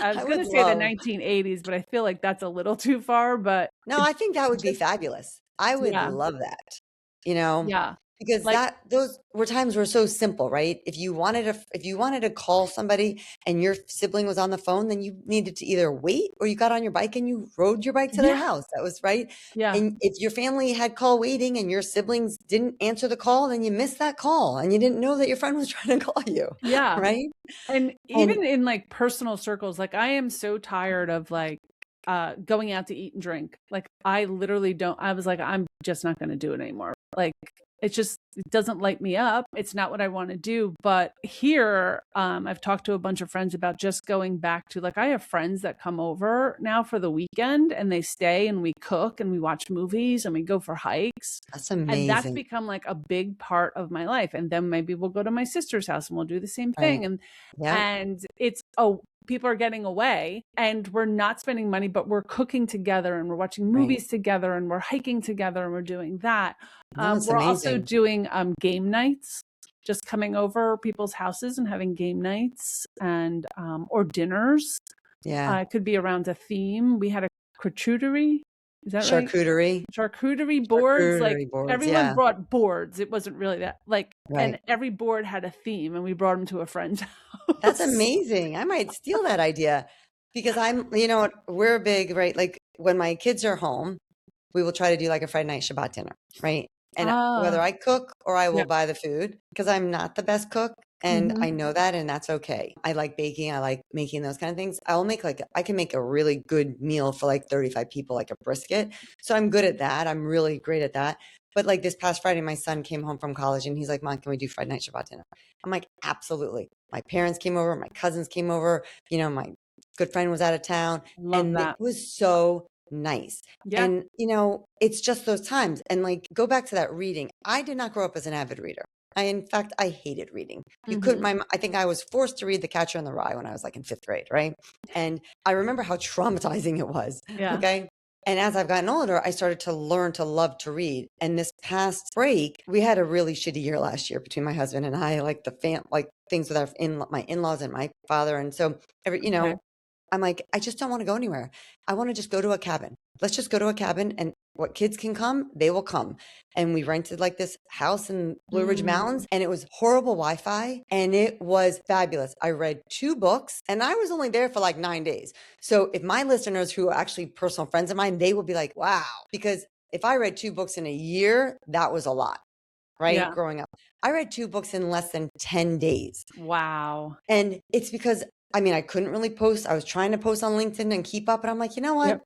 I was I going would to say the love. 1980s, but I feel like that's a little too far, but No, I think that would be just fabulous. I would yeah, love that, you know, yeah. because Like those were times were so simple, right? If you wanted to call somebody and your sibling was on the phone, then you needed to either wait or you got on your bike and you rode your bike to their yeah, house. That was right. yeah, And if your family had call waiting and your siblings didn't answer the call, then you missed that call and you didn't know that your friend was trying to call you, yeah. right? And And even in like personal circles, like I am so tired of like going out to eat and drink. Like I literally don't I was like I'm just not going to do it anymore. Like it doesn't light me up. It's not what I want to do. But here, I've talked to a bunch of friends about just going back to like I have friends that come over now for the weekend and they stay and we cook and we watch movies and we go for hikes. that's And that's amazing, become like a big part of my life. And then maybe we'll go to my sister's house and we'll do the same right? thing. Yep. And it's oh, people are getting away and we're not spending money, but we're cooking together and we're watching Right. movies together and we're hiking together and we're doing that. No, it's We're also amazing. doing game nights, just coming over people's houses and having game nights and or dinners. Yeah. It could be around a theme. We had a charcuterie. Is that right? Charcuterie, Charcuterie boards. Like charcuterie boards. everyone Yeah. brought boards. It wasn't really that like, and Right. every board had a theme, and we brought them to a friend's That's house. amazing. I might steal that idea because you know what, we're big, right? Like when my kids are home, we will try to do like a Friday night Shabbat dinner, right? And whether Ah, I cook or I yeah. will buy the food because I'm not the best cook and Hmm. I know that and that's okay. I like baking. I like making those kind of things. I'll make I can make a really good meal for like 35 people, like a brisket. So I'm good at that. I'm really great at that. But like this past Friday, my son came home from college and he's like, Mom, can we do Friday night Shabbat dinner? I'm like, absolutely. My parents came over, my cousins came over, my good friend was out of town, Love and it that. was so nice. Yeah. And, it's just those times. And like, go back to that reading. I did not grow up as an avid reader. In fact, I hated reading. You couldn't, Hmm. I think I was forced to read The Catcher in the Rye when I was like in fifth grade, right? And I remember how traumatizing it was. Yeah. Okay. And as I've gotten older, I started to learn to love to read. And this past break, we had a really shitty year last year between my husband and I, like like things with my in-laws and my father. And so Okay. I'm like, I just don't want to go anywhere. I want to just go to a cabin. Let's just go to a cabin, and what kids can come, they will come. And we rented like this house in Blue Ridge Mountains, and it was horrible Wi-Fi, and it was fabulous. I read 2 books, and I was only there for like 9 days. So if my listeners who are actually personal friends of mine, they will be like, wow, because if I read 2 books in a year, that was a lot, right? Yeah. Growing up, I read 2 books in less than 10 days. Wow. And it's because, I mean, I couldn't really post. I was trying to post on LinkedIn and keep up, and I'm like, you know what? Yep.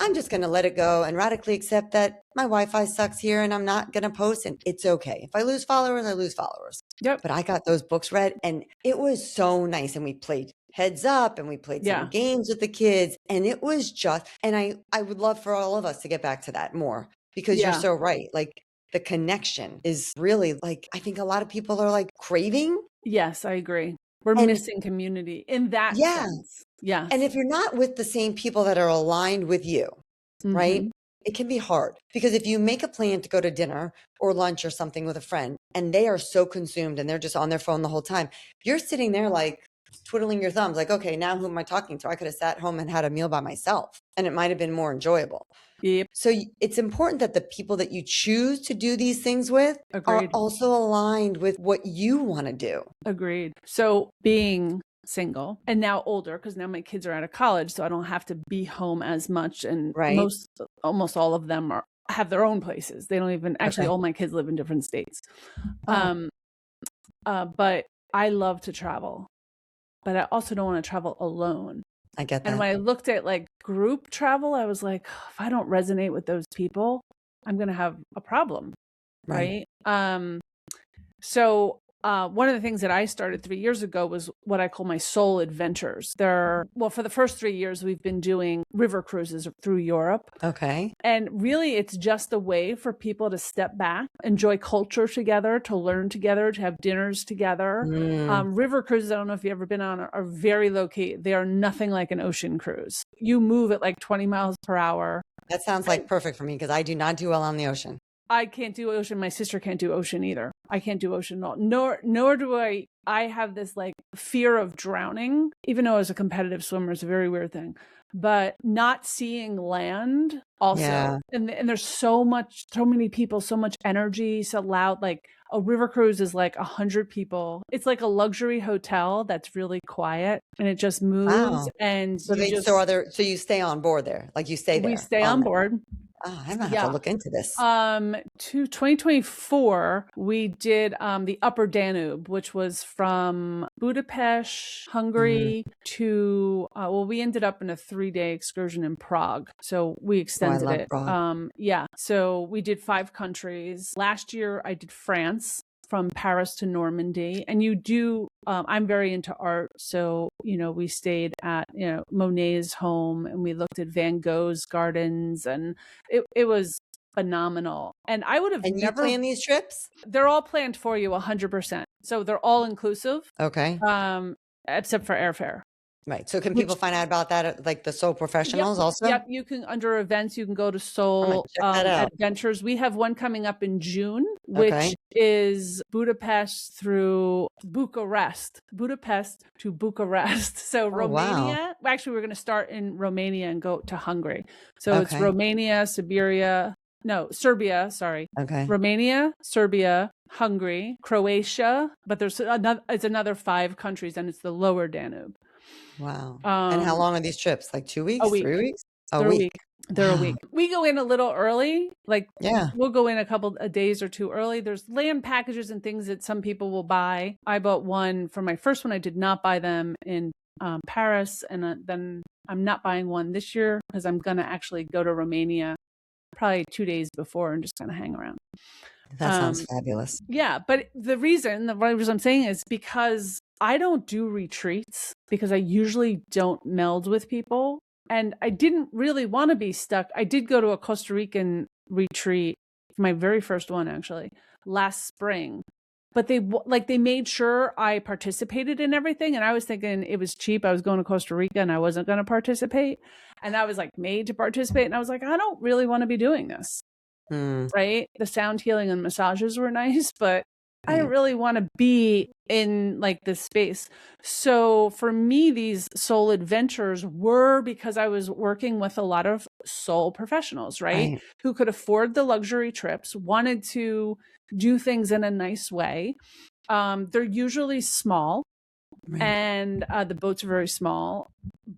I'm just going to let it go and radically accept that my Wi-Fi sucks here and I'm not going to post, and it's okay. If I lose followers, I lose followers. Yep. But I got those books read, and it was so nice. And we played heads up, and we played some games with the kids, and it was just, and I would love for all of us to get back to that more, because you're so right. Like, the connection is really, like, I think a lot of people are like craving. Yes, I agree. We're missing community in that sense. Yes. And if you're not with the same people that are aligned with you, right, it can be hard, because if you make a plan to go to dinner or lunch or something with a friend, and they are so consumed and they're just on their phone the whole time, you're sitting there like twiddling your thumbs, like, okay, now who am I talking to? I could have sat home and had a meal by myself, and it might have been more enjoyable. Yep. So it's important that the people that you choose to do these things with are also aligned with what you want to do. Agreed. So being single and now older, because now my kids are out of college, so I don't have to be home as much. And almost all of them have their own places. They don't even, actually, all my kids live in different states. But I love to travel, but I also don't want to travel alone. I get that. And when I looked at like group travel, I was like, oh, if I don't resonate with those people, I'm going to have a problem. Right. So one of the things that I started 3 years ago was what I call my soul adventures. Well, for the first 3 years, we've been doing river cruises through Europe. Okay. And really, it's just a way for people to step back, enjoy culture together, to learn together, to have dinners together. River cruises, I don't know if you've ever been on, are very low key. They are nothing like an ocean cruise. You move at like 20 miles per hour. That sounds like perfect for me, because I do not do well on the ocean. I can't do ocean. My sister can't do ocean either. I can't do ocean at all. Nor do I. I have this like fear of drowning, even though as a competitive swimmer, it's a very weird thing. But not seeing land also. And there's so many people, so much energy, so loud. Like a river cruise is like 100 people. It's like a luxury hotel that's really quiet, and it just moves. Wow. And so you stay on board there, like you stay there. We stay on board. Oh, I might have to look into this. 2024, we did the Upper Danube, which was from Budapest, Hungary to, we ended up in a 3-day excursion in Prague. So we extended it. Prague. So we did 5 countries. Last year, I did France, from Paris to Normandy. And you do, I'm very into art. So, we stayed at, Monet's home, and we looked at Van Gogh's gardens, and it was phenomenal. And I would have never... And you plan these trips? They're all planned for you 100%. So they're all inclusive. Okay. Except for airfare. Right. So can people find out about that at like the Soul Professionals also? Yep. You can, under events, you can go to Soul Adventures. We have one coming up in June, which is Budapest through Bucharest. Budapest to Bucharest. So Romania. Wow. Actually, we're going to start in Romania and go to Hungary. So it's Romania, Serbia, sorry. Okay. Romania, Serbia, Hungary, Croatia, but it's another 5 countries, and it's the lower Danube. Wow. And how long are these trips? Like 2 weeks? A week. 3 weeks? A week. They're a week. We go in a little early. We'll go in a couple of days or 2 early. There's land packages and things that some people will buy. I bought one for my first one. I did not buy them in Paris. And then I'm not buying one this year, because I'm going to actually go to Romania probably 2 days before and just kind of hang around. That sounds fabulous. Yeah. But the reason I'm saying is because I don't do retreats, because I usually don't meld with people. And I didn't really want to be stuck. I did go to a Costa Rican retreat, my very first one actually, last spring. But they made sure I participated in everything. And I was thinking it was cheap. I was going to Costa Rica and I wasn't going to participate. And I was like made to participate. And I was like, I don't really want to be doing this. Right? The sound healing and massages were nice, but I don't really want to be in like this space. So for me, these soul adventures were because I was working with a lot of soul professionals, right? Right. Who could afford the luxury trips, wanted to do things in a nice way. They're usually small, Right. and the boats are very small,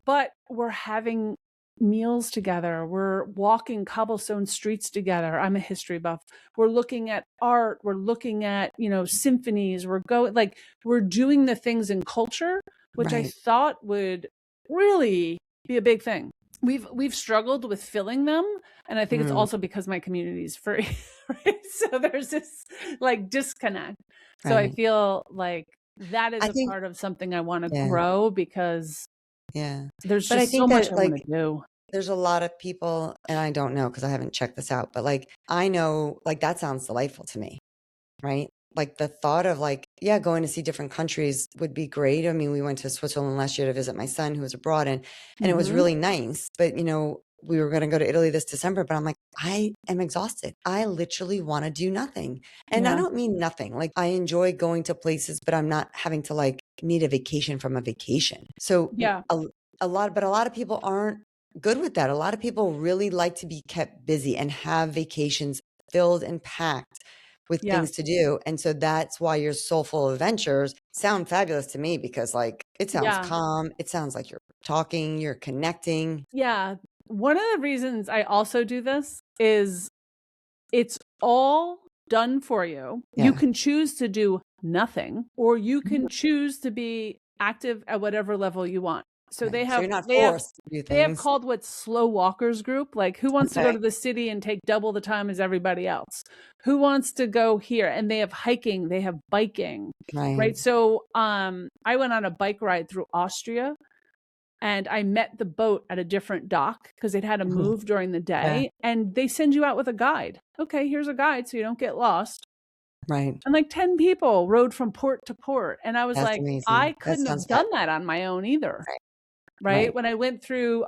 but we're having meals together. We're walking cobblestone streets together. I'm a history buff. We're looking at art. We're looking at, symphonies. We're doing the things in culture, which I Right. thought would really be a big thing. We've struggled with filling them, and I think it's also because my community is free, right? So there's this like disconnect. So I Right. feel like that is I a think, part of something I want to yeah, grow because yeah. there's But I just so think much that I want like to do. there's a lot of people, and I don't know because I haven't checked this out, but like I know like that sounds delightful to me, right? Like the thought of like, yeah, going to see different countries would be great. I mean, we went to Switzerland last year to visit my son who was abroad and it was Mm-hmm. really nice. But we were going to go to Italy this December, but I'm like, I am exhausted. I literally want to do nothing. And I Yeah. don't mean nothing. Like I enjoy going to places, but I'm not having to like need a vacation from a vacation. So Yeah. a lot of people aren't good with that. A lot of people really like to be kept busy and have vacations filled and packed with Yeah. things to do. And so that's why your soulful adventures sound fabulous to me because like it sounds Yeah. calm. It sounds like you're talking, you're connecting. Yeah. One of the reasons I also do this is it's all done for you. You Yeah. can choose to do nothing, or you can choose to be active at whatever level you want. So Right. So you're not they have forced to do they have things. called what slow walkers group, like who wants to go Okay. to the city and take double the time as everybody else? Who wants to go here? And they have hiking, they have biking, Right. right? So I went on a bike ride through Austria, and I met the boat at a different dock because it had to move during the Yeah. day, and they send you out with a guide. Okay, here's a guide so you don't get lost. Right. And like 10 people rode from port to port. And I was That's like, I amazing. That couldn't sounds have done fabulous. that on my own either. Right. Right. Right. When I went through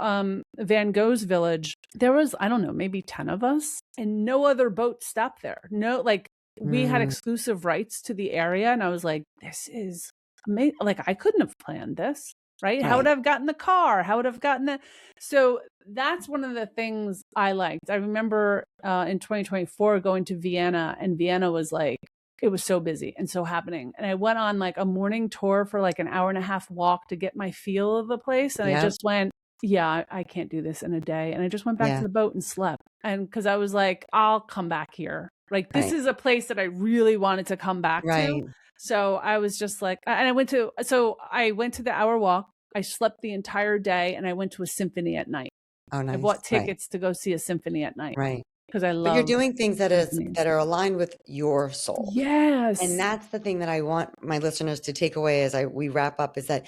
Van Gogh's village, there was, I don't know, maybe 10 of us, and no other boat stopped there. No, like we had Mm, exclusive rights to the area. And I was like, this is amazing. Like I couldn't have planned this. Right. How would right. I have gotten the car? How would I have gotten that? So that's one of the things I liked. I remember in 2024 going to Vienna, and Vienna was like, it was so busy and so happening. And I went on like a morning tour for like an hour and a half walk to get my feel of the place. And I Yeah. just went, yeah, I can't do this in a day. And I just went back to Yeah. the boat and slept. And because I was like, I'll come back here. Like, this Right. is a place that I really wanted to come back to. Right. So I was just like, and I went to the hour walk. I slept the entire day, and I went to a symphony at night. Oh, I nice. bought Right. tickets to go see a symphony at night Right. because I But you're love doing things symphonies. that are aligned with your soul. And Yes. that's the thing that I want my listeners to take away as we wrap up is that,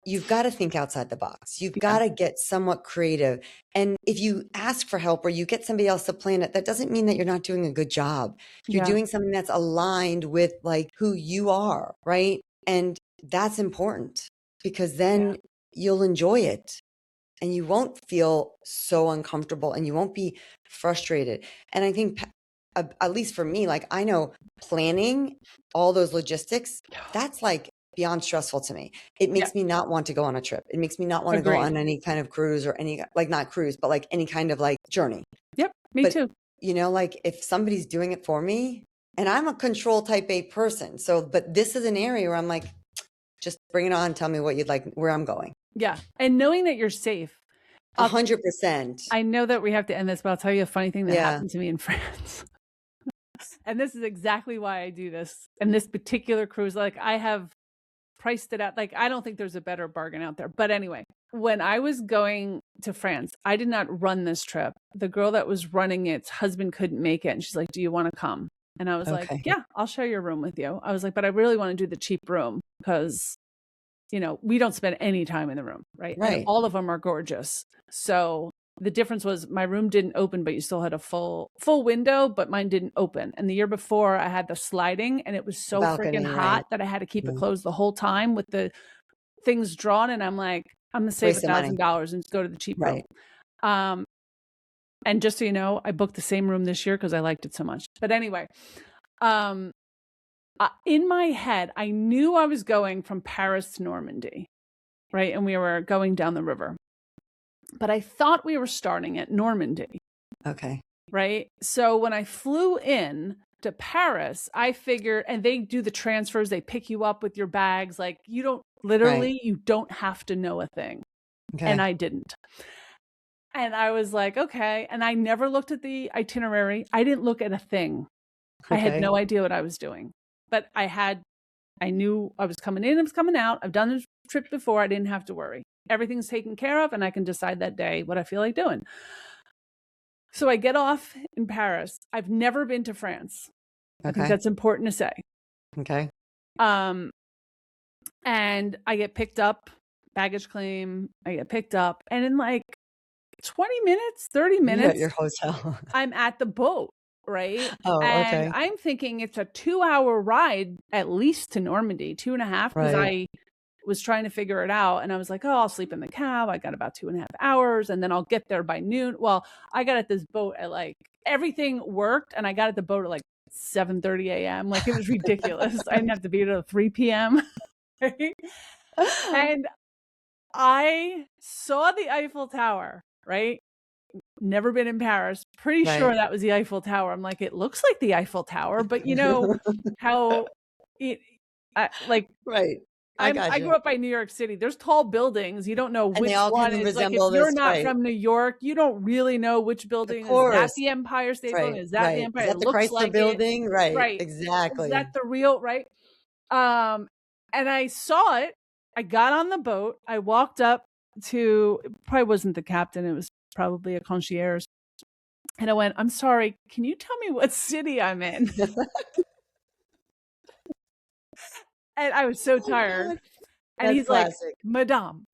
you've got to think outside the box. You've Yeah. got to get somewhat creative. And if you ask for help or you get somebody else to plan it, that doesn't mean that you're not doing a good job. You're Yeah. doing something that's aligned with like who you are, right? And that's important because Yeah. then you'll enjoy it and you won't feel so uncomfortable and you won't be frustrated. And I think, at least for me, like I know planning all those logistics, that's like beyond stressful to me. It Yeah. makes me not want to go on a trip. It makes me not want to go Agreed. on any kind of cruise or any, like not cruise, but like any kind of like journey. Yep. Me But, too. like if somebody's doing it for me, and I'm a control type A person. So, but this is an area where I'm like, just bring it on. Tell me what you'd like, where I'm going. Yeah. And knowing that you're safe. 100%. I know that we have to end this, but I'll tell you a funny thing that Yeah. happened to me in France. And this is exactly why I do this. And this particular cruise, like I have priced it out. Like I don't think there's a better bargain out there. But anyway, when I was going to France, I did not run this trip. The girl that was running its husband couldn't make it. And she's like, do you want to come? And I was like, Okay. yeah, I'll share your room with you. I was like, but I really want to do the cheap room because, we don't spend any time in the room, right? And Right. all of them are gorgeous. So the difference was my room didn't open, but you still had a full window, but mine didn't open. And the year before I had the sliding, and it was so freaking Balcony, right. hot that I had to keep it Yeah. closed the whole time with the things drawn. And I'm like, I'm going to save Waste of money. $1,000 and go to the cheap room. Right. And just so you know, I booked the same room this year because I liked it so much. But anyway, in my head, I knew I was going from Paris to Normandy, right? And we were going down the river. But I thought we were starting at Normandy. Okay. Right? So when I flew in to Paris, I figured, and they do the transfers, they pick you up with your bags. Like you don't literally, you don't have to know a thing. Okay. And I didn't. And I was like, okay. And I never looked at the itinerary. I didn't look at a thing. I had no idea what I was doing. But I knew I was coming in, I was coming out. I've done this trip before. I didn't have to worry. Everything's taken care of, and I can decide that day what I feel like doing. So I get off in Paris. I've never been to France. I think that's important to say. Okay. And I get picked up, baggage claim. I get picked up, and in like 20 minutes, 30 minutes, you're at your hotel. I'm at the boat, right? Oh, and okay. I'm thinking it's a 2-hour ride at least to Normandy, 2.5, because I was trying to figure it out. And I was like, oh, I'll sleep in the cab. I got about 2.5 hours, and then I'll get there by noon. Well, I got at this boat at like, everything worked, and I got at the boat at like 7:30 a.m. Like it was ridiculous. I didn't have to be there at 3 p.m. Right? And I saw the Eiffel Tower, right? Never been in Paris. Pretty sure that was the Eiffel Tower. I'm like, it looks like the Eiffel Tower, but you know how I grew up by New York City. There's tall buildings. You don't know which one is. Like if you're not from New York, you don't really know which building is. That the Empire State Building? Is that the Empire? Is that the Chrysler Building? Right. Exactly. Is that the real right? And I saw it. I got on the boat. I walked up to, it probably wasn't the captain. It was probably a concierge. And I went, I'm sorry, can you tell me what city I'm in? And I was so tired. And he's like, Madame,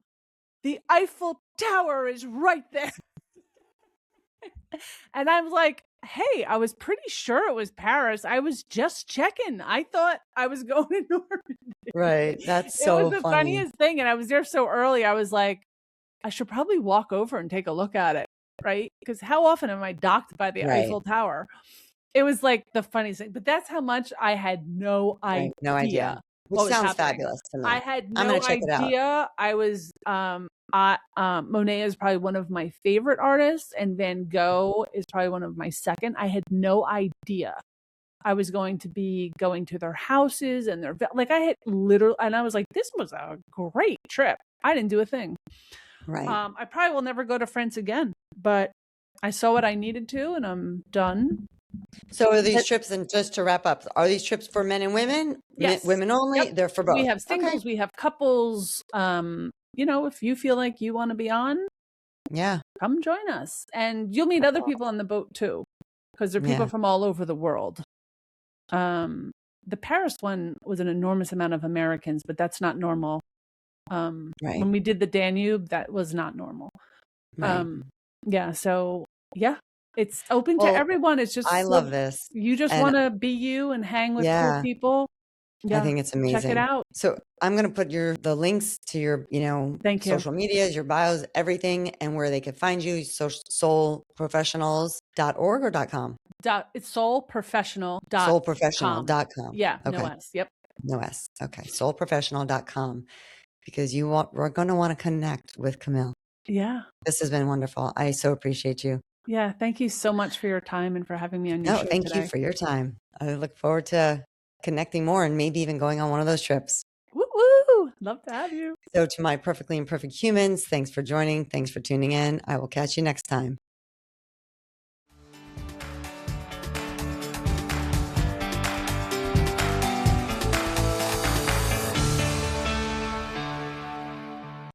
the Eiffel Tower is right there. And I was like, hey, I was pretty sure it was Paris. I was just checking. I thought I was going to Normandy. Right. That's so funny. It was the funniest thing. And I was there so early. I was like, I should probably walk over and take a look at it. Right. Because how often am I docked by the Eiffel Tower? It was like the funniest thing. But that's how much I had no idea. No idea. Which sounds fabulous to me. I had no idea. I was Monet is probably one of my favorite artists, and Van Gogh is probably one of my second. I had no idea I was going to be going to their houses and their like. I had literally, and I was like, this was a great trip. I didn't do a thing. Right. I probably will never go to France again, but I saw what I needed to, and I'm done. So are these trips, and just to wrap up, are these trips for men and women? Yes. Women only? Yep. They're for both. We have singles, we have couples. You know, if you feel like you want to be on, come join us. And you'll meet other people on the boat too, because there are people from all over the world. The Paris one was an enormous amount of Americans, but that's not normal. When we did the Danube, that was not normal. It's open to everyone. It's just, I love this. You just want to be you and hang with cool people. I think it's amazing. Check it out. So I'm going to put the links to your, social medias, your bios, everything, and where they can find you. Soulprofessionals.org or .com? It's soulprofessional.com. Soulprofessional.com. Yeah. Okay. No S. Yep. No S. Okay. Soulprofessional.com, because we're going to want to connect with Camille. Yeah. This has been wonderful. I so appreciate you. Yeah. Thank you so much for your time and for having me on your show thank you for your time. I look forward to connecting more and maybe even going on one of those trips. Woo! Love to have you. So to my perfectly imperfect humans, thanks for joining. Thanks for tuning in. I will catch you next time.